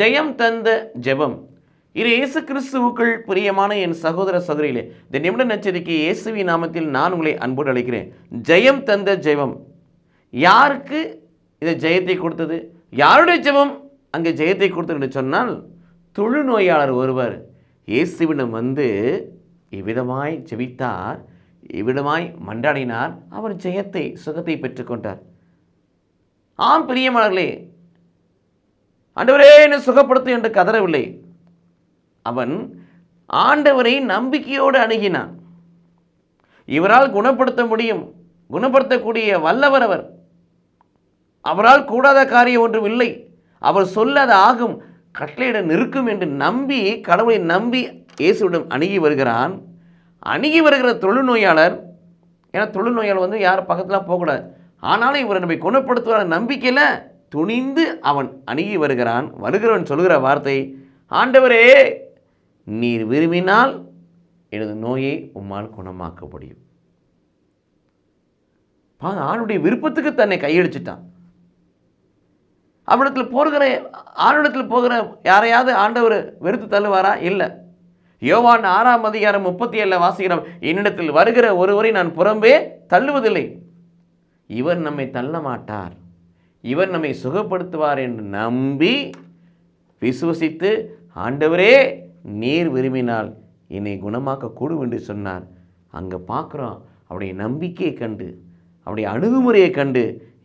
ஜெயம் தந்த ஜெபம். இது இயேசு கிறிஸ்துவுக்குள் பிரியமான என் சகோதர சகோதரிகளே, இந்த நிமிட நச்சரிக்கை இயேசுவின் நாமத்தில் நான் உங்களை அன்போடு அழைக்கிறேன். ஜெயம் தந்த ஜெபம். யாருக்கு இந்த ஜெயத்தை கொடுத்தது? யாருடைய ஜெபம் அங்கே ஜெயத்தை கொடுத்தது என்று சொன்னால், தொழுநோயாளர் ஒருவர் இயேசுவிடம் வந்து இவ்விதமாய் ஜெபித்தார், இவ்விதமாய் மன்றாடினார். அவர் ஜெயத்தை, சுகத்தை பெற்றுக்கொண்டார். ஆம் பிரியமானவர்களே, ஆண்டவரே என்னை சுகப்படுத்து என்று கதறவில்லை. அவன் ஆண்டவரை நம்பிக்கையோடு அணுகினான். இவரால் குணப்படுத்த முடியும், குணப்படுத்தக்கூடிய வல்லவர் அவர். அவரால் கூடாத காரியம் ஒன்றும் இல்லை. அவர் சொல்லாத ஆகும், கட்டளையிட நிற்கும் என்று நம்பி, கடவுளை நம்பி இயேசுவிடம் அணுகி வருகிறான். அணுகி வருகிற தொழுநோயாளர், ஏன்னா தொழுநோயாளர் வந்து யார் பக்கத்தில் போகக்கூடாது, ஆனாலும் இவரை நம்மை குணப்படுத்துவார் நம்பிக்கையில் துணிந்து அவன் அணுகி வருகிறான். வருகிறவன் சொல்கிற வார்த்தை, ஆண்டவரே நீர் விரும்பினால் எனது நோயை உம்மால் குணமாக்க முடியும். ஆணுடைய விருப்பத்துக்கு தன்னை கையடிச்சிட்டான். அவனிடத்தில் போகிற ஆணிடத்தில் போகிற யாரையாவது ஆண்டவர் வெறுத்து தள்ளுவாரா? இல்லை. யோவான் 6:37 வாசிக்கிறோம், என்னிடத்தில் வருகிற ஒருவரை நான் புறம்பே தள்ளுவதில்லை. இவர் நம்மை தள்ள மாட்டார், இவர் நம்மை சுகப்படுத்துவார் என்று நம்பி விசுவசித்து, ஆண்டவரே நீர் விரும்பினால் என்னை குணமாக்க கூடும் என்று சொன்னார். அங்கே பார்க்குறோம், அவருடைய நம்பிக்கையை கண்டு, அவருடைய அணுகுமுறையை கண்டு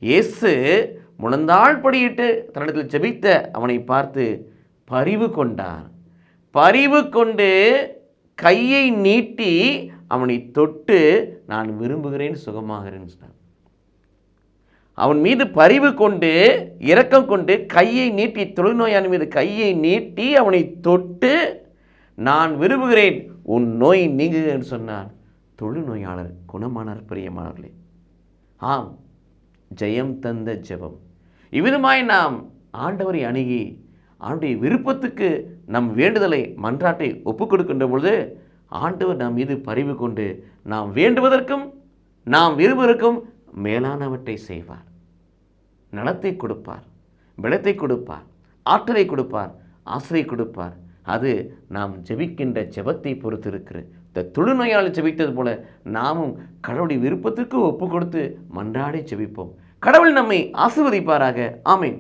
இயேசு முழந்தாள் படியிட்டு தன்னிடத்தில் ஜெபித்த அவனை பார்த்து பரிவு கொண்டார். பரிவு கொண்டு கையை நீட்டி அவனை தொட்டு, நான் விரும்புகிறேன், சுகமாகிறேன்னு சொன்னார். அவன் மீது பரிவு கொண்டு, இரக்கம் கொண்டு கையை நீட்டி, தொழுநோயாளி மீது கையை நீட்டி அவனை தொட்டு, நான் விரும்புகிறேன், உன் நோய் நீங்குக என்று சொன்னார். தொழுநோயாளர் குணமானார். பிரியமானவர்களே, ஆம், ஜெயம் தந்த ஜெபம். இவ்விதமாய் நாம் ஆண்டவரை அணுகி அவருடைய விருப்பத்துக்கு நம் வேண்டுதலை, மன்றாட்டை ஒப்புக் கொடுக்கின்ற பொழுது ஆண்டவர் நம் மீது பரிவு கொண்டு நாம் வேண்டுவதற்கும் நாம் விரும்புவதற்கும் மேலானவற்றை செய்வார். நலத்தை கொடுப்பார், பலத்தை கொடுப்பார், ஆற்றலை கொடுப்பார், ஆசிரியை கொடுப்பார். அது நாம் ஜெபிக்கின்ற ஜெபத்தை பொறுத்து இருக்கிறது. இந்த தொழுநோயாளர் ஜெபித்தது போல நாமும் கடவுளுடைய விருப்பத்திற்கு ஒப்பு கொடுத்து மன்றாடி ஜெபிப்போம். கடவுள் நம்மை ஆசீர்வதிப்பாராக. ஆமென்.